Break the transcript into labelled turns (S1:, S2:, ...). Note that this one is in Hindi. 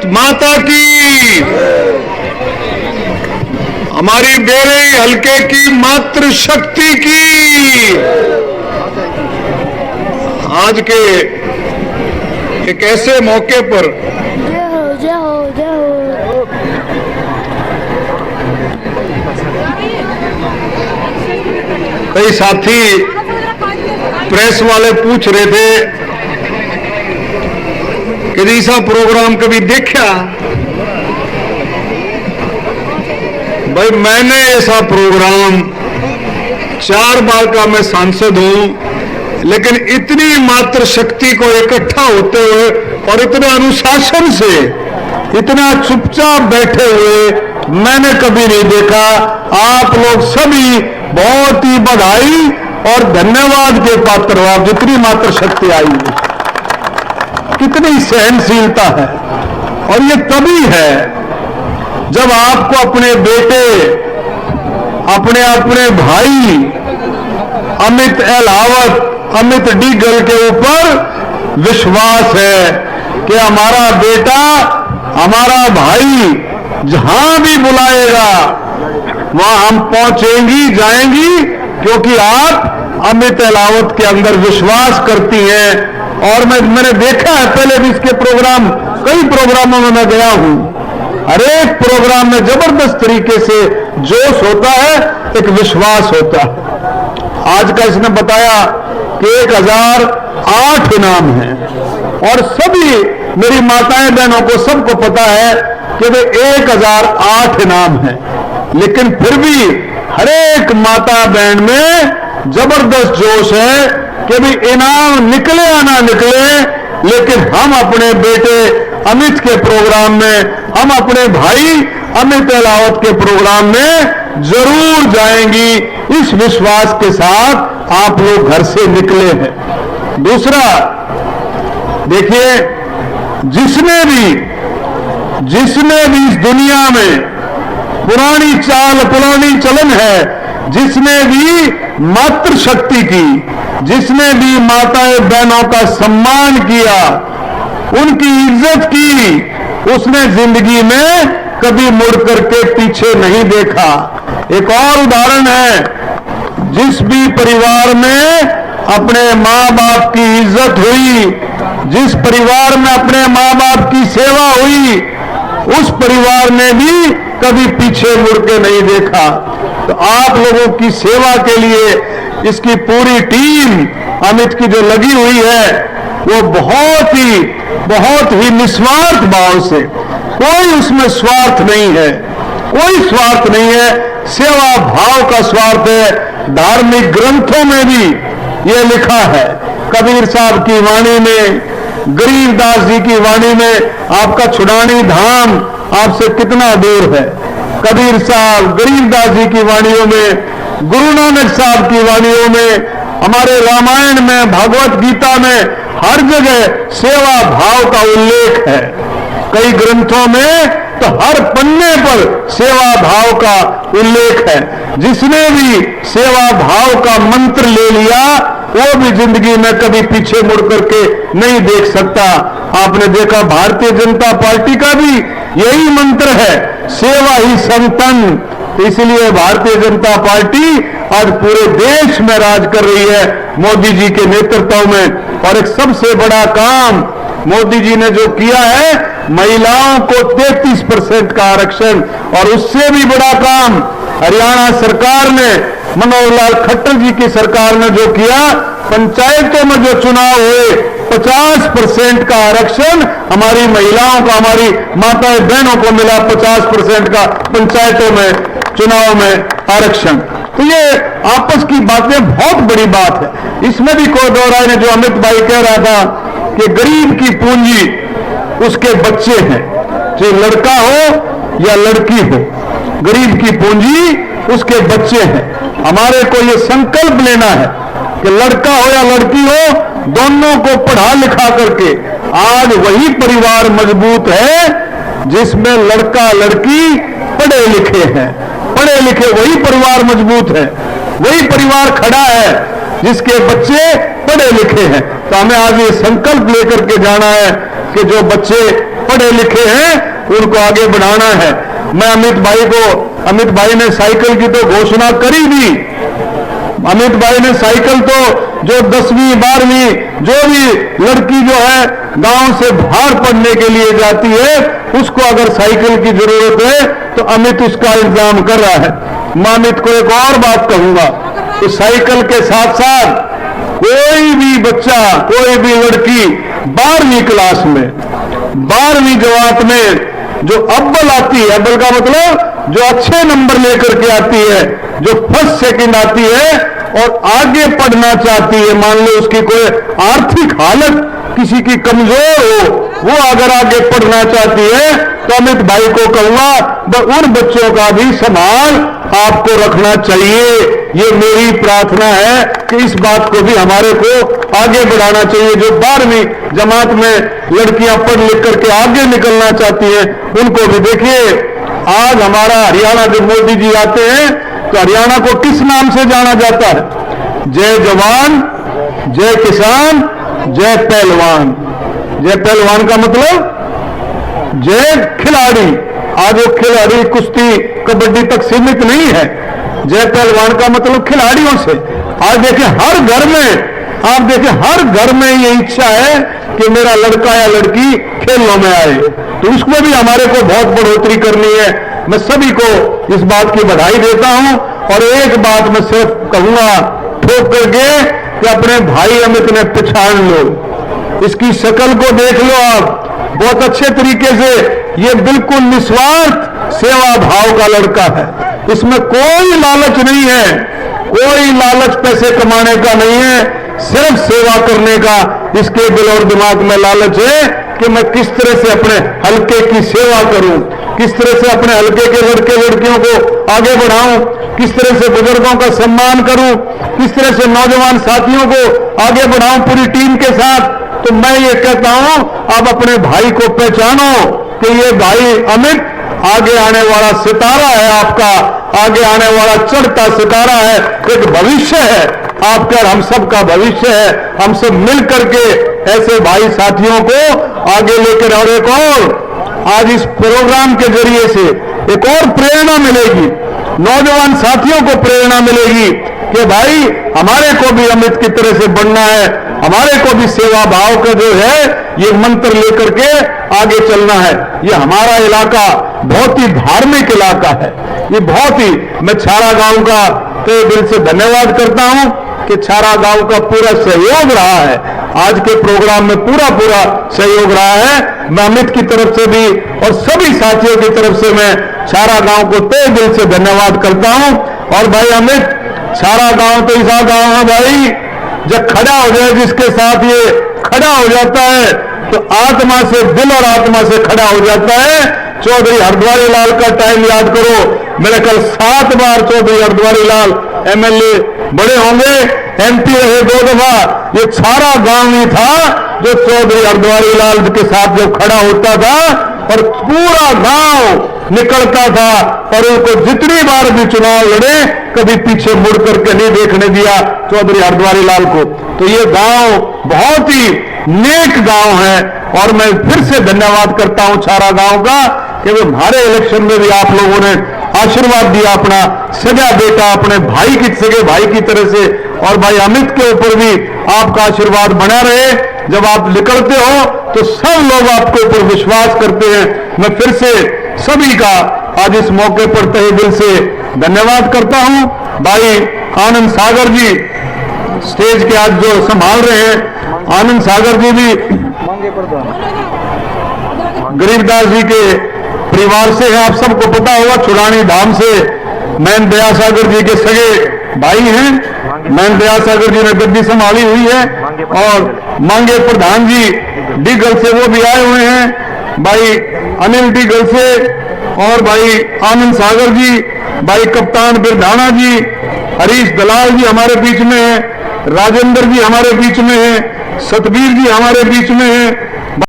S1: भारत माता की, हमारी बेरई हलके की मातृशक्ति की। आज के एक ऐसे मौके पर
S2: जय हो जय हो।
S1: कई साथी प्रेस वाले पूछ रहे थे कि ऐसा प्रोग्राम कभी देखा? भाई मैंने ऐसा प्रोग्राम 4 बार का मैं सांसद हूं, लेकिन इतनी मातृशक्ति को इकट्ठा होते हुए और इतने अनुशासन से, इतना चुपचाप बैठे हुए मैंने कभी नहीं देखा। आप लोग सभी बहुत ही बधाई और धन्यवाद के पात्र हो। आप जितनी मातृशक्ति आई, कितनी सहनशीलता है। और ये तभी है जब आपको अपने बेटे, अपने अपने भाई अमित अहलावत, अमित डीगल के ऊपर विश्वास है कि हमारा बेटा, हमारा भाई जहां भी बुलाएगा वहां हम पहुंचेंगी, जाएंगी, क्योंकि आप अमित अहलावत के अंदर विश्वास करती हैं। और मैंने देखा है पहले भी इसके प्रोग्राम, कई प्रोग्रामों में मैं गया हूं, हर एक प्रोग्राम में जबरदस्त तरीके से जोश होता है, एक विश्वास होता है। आज का इसने बताया कि 1008 इनाम है और सभी मेरी माताएं बहनों को सबको पता है कि वे 1008 इनाम है, लेकिन फिर भी हर एक माता बहन में जबरदस्त जोश है कि भी इनाम निकले या ना निकले, लेकिन हम अपने बेटे अमित के प्रोग्राम में, हम अपने भाई अमित अहलावत के प्रोग्राम में जरूर जाएंगी। इस विश्वास के साथ आप लोग घर से निकले हैं। दूसरा, देखिए, जिसने भी इस दुनिया में पुरानी चाल, पुरानी चलन है, जिसने भी मातृशक्ति की, जिसने भी माताएं बहनों का सम्मान किया, उनकी इज्जत की, उसने जिंदगी में कभी मुड़ करके पीछे नहीं देखा। एक और उदाहरण है, जिस भी परिवार में अपने माँ बाप की इज्जत हुई, जिस परिवार में अपने माँ बाप की सेवा हुई, उस परिवार ने भी कभी पीछे मुड़ के नहीं देखा। तो आप लोगों की सेवा के लिए इसकी पूरी टीम अमित की जो लगी हुई है, वो बहुत ही निस्वार्थ भाव से, कोई उसमें स्वार्थ नहीं है, कोई स्वार्थ नहीं है, सेवा भाव का स्वार्थ है। धार्मिक ग्रंथों में भी ये लिखा है, कबीर साहब की वाणी में, गरीबदास जी की वाणी में, आपका छुड़ानी धाम आपसे कितना दूर है। कबीर साहब, गरीबदास जी की वाणियों में, गुरु नानक साहब की वाणियों में, हमारे रामायण में, भगवत गीता में, हर जगह सेवा भाव का उल्लेख है। कई ग्रंथों में तो हर पन्ने पर सेवा भाव का उल्लेख है। जिसने भी सेवा भाव का मंत्र ले लिया, वो भी जिंदगी में कभी पीछे मुड़ करके नहीं देख सकता। आपने देखा भारतीय जनता पार्टी का भी यही मंत्र है, सेवा ही संतन। इसलिए भारतीय जनता पार्टी आज पूरे देश में राज कर रही है मोदी जी के नेतृत्व में। और एक सबसे बड़ा काम मोदी जी ने जो किया है, महिलाओं को 33% का आरक्षण, और उससे भी बड़ा काम हरियाणा सरकार ने, मनोहर लाल खट्टर जी की सरकार ने जो किया, पंचायतों में जो चुनाव हुए 50% का आरक्षण हमारी महिलाओं को, हमारी माताएं बहनों को मिला, 50% का पंचायतों में चुनाव में आरक्षण। तो ये आपस की बातें बहुत बड़ी बात है। इसमें भी कोई दो राय ने, जो अमित भाई कह रहा था कि गरीब की पूंजी उसके बच्चे हैं, चाहे लड़का हो या लड़की हो, गरीब की पूंजी उसके बच्चे हैं। हमारे को ये संकल्प लेना है कि लड़का हो या लड़की हो, दोनों को पढ़ा लिखा करके, आज वही परिवार मजबूत है जिसमें लड़का लड़की पढ़े लिखे हैं। पढ़े लिखे वही परिवार मजबूत है, वही परिवार खड़ा है जिसके बच्चे पढ़े लिखे हैं। तो हमें आज ये संकल्प लेकर के जाना है कि जो बच्चे पढ़े लिखे हैं उनको आगे बढ़ाना है। मैं अमित भाई ने साइकिल की तो घोषणा करी दी। अमित भाई ने साइकिल तो जो 10वीं 12वीं जो भी लड़की जो है गांव से बाहर पढ़ने के लिए जाती है उसको अगर साइकिल की जरूरत है तो अमित उसका इंतजाम कर रहा है। मैं अमित को एक और बात कहूंगा कि साइकिल के साथ साथ कोई भी बच्चा कोई भी लड़की 12वीं क्लास में 12वीं जमात में जो अव्वल आती है, अव्वल का मतलब जो अच्छे नंबर लेकर के आती है, जो फर्स्ट सेकंड आती है और आगे पढ़ना चाहती है, मान लो उसकी कोई आर्थिक हालत किसी की कमजोर हो, वो अगर आगे पढ़ना चाहती है तो अमित भाई को कहूंगा उन बच्चों का भी संभाल आपको रखना चाहिए। ये मेरी प्रार्थना है कि इस बात को भी हमारे को आगे बढ़ाना चाहिए। जो 12वीं जमात में लड़कियां पढ़ लिख करके आगे निकलना चाहती हैं उनको भी देखिए। आज हमारा हरियाणा जब मोदी जी आते हैं तो हरियाणा को किस नाम से जाना जाता है? जय जवान, जय किसान, जय पहलवान। जय पहलवान का मतलब जय खिलाड़ी। आज वो खिलाड़ी कुश्ती कबड्डी तक सीमित नहीं है। जय पहलवान का मतलब खिलाड़ियों से। आज देखिए हर घर में, आप देखिए हर घर में ये इच्छा है कि मेरा लड़का या लड़की खेलों में आए, तो उसमें भी हमारे को बहुत बढ़ोतरी करनी है। मैं सभी को इस बात की बधाई देता हूं और एक बात मैं सिर्फ कहूंगा ठोक करके कि अपने भाई अमित ने पहचान लो, इसकी शक्ल को देख लो आप, बहुत अच्छे तरीके से। ये बिल्कुल निस्वार्थ सेवा भाव का लड़का है, इसमें कोई लालच नहीं है, कोई लालच पैसे कमाने का नहीं है, सिर्फ सेवा करने का इसके दिल और दिमाग में लालच है कि मैं किस तरह से अपने हलके की सेवा करूं, किस तरह से अपने हलके के लड़के लड़कियों को आगे बढ़ाऊं, किस तरह से बुजुर्गों का सम्मान करूं, किस तरह से नौजवान साथियों को आगे बढ़ाऊं पूरी टीम के साथ। तो मैं ये कहता हूं आप अपने भाई को पहचानो कि ये भाई अमित आगे आने वाला सितारा है, आपका आगे आने वाला चढ़ता सितारा है, एक भविष्य है आपका और हम सब का भविष्य है। हम सब मिल करके ऐसे भाई साथियों को आगे लेकर, और एक और आज इस प्रोग्राम के जरिए से एक और प्रेरणा मिलेगी, नौजवान साथियों को प्रेरणा मिलेगी कि भाई हमारे को भी अमित की तरह से बढ़ना है, हमारे को भी सेवा भाव का जो है ये मंत्र लेकर के आगे चलना है। ये हमारा इलाका बहुत ही धार्मिक इलाका है, ये बहुत ही, मैं छारा गांव का तो दिल से धन्यवाद करता हूं कि छारा गांव का पूरा सहयोग रहा है, आज के प्रोग्राम में पूरा सहयोग रहा है। मैं अमित की तरफ से भी और सभी साथियों की तरफ से मैं छारा गांव को तहे दिल से धन्यवाद करता हूं। और भाई अमित, छारा गांव तो ऐसा गांव है भाई, जब खड़ा हो जाए जिसके साथ ये खड़ा हो जाता है तो आत्मा से, दिल और आत्मा से खड़ा हो जाता है। चौधरी हरद्वारी लाल का टाइम याद करो, मेरे कल 7 बार चौधरी हरद्वारी लाल एमएलए बड़े होंगे, एमपी रहे 2 दफा। ये छारा गांव ही था जो चौधरी हरद्वारी लाल के साथ जब खड़ा होता था और पूरा गांव निकलता था और उनको जितनी बार भी चुनाव लड़े कभी पीछे मुड़ करके नहीं देखने दिया चौधरी हरद्वारी लाल को। तो ये गांव बहुत ही नेक गांव है और मैं फिर से धन्यवाद करता हूं छारा गांव का कि वो हमारे इलेक्शन में भी आप लोगों ने आशीर्वाद दिया, अपना सगा बेटा अपने भाई की सगे भाई की तरह से। और भाई अमित के ऊपर भी आपका आशीर्वाद बना रहे, जब आप निकलते हो तो सब लोग आपके ऊपर विश्वास करते हैं। मैं फिर से सभी का आज इस मौके पर तहे दिल से धन्यवाद करता हूं। भाई आनंद सागर जी स्टेज के आज जो संभाल रहे हैं, आनंद सागर जी भी गरीबदास जी के परिवार से है, आप सबको पता होगा, छुड़ानी धाम से मैन दया सागर जी के सगे भाई हैं। मैन दया सागर जी ने गद्दी संभाली हुई है और मांगे प्रधान जी डिगल से वो भी आए हुए हैं, भाई अनिल डिगल से, और भाई आनंद सागर जी, भाई कप्तान बिरधाना जी, हरीश दलाल जी हमारे बीच में हैं, राजेंद्र जी हमारे बीच में हैं, सतबीर जी हमारे बीच में हैं,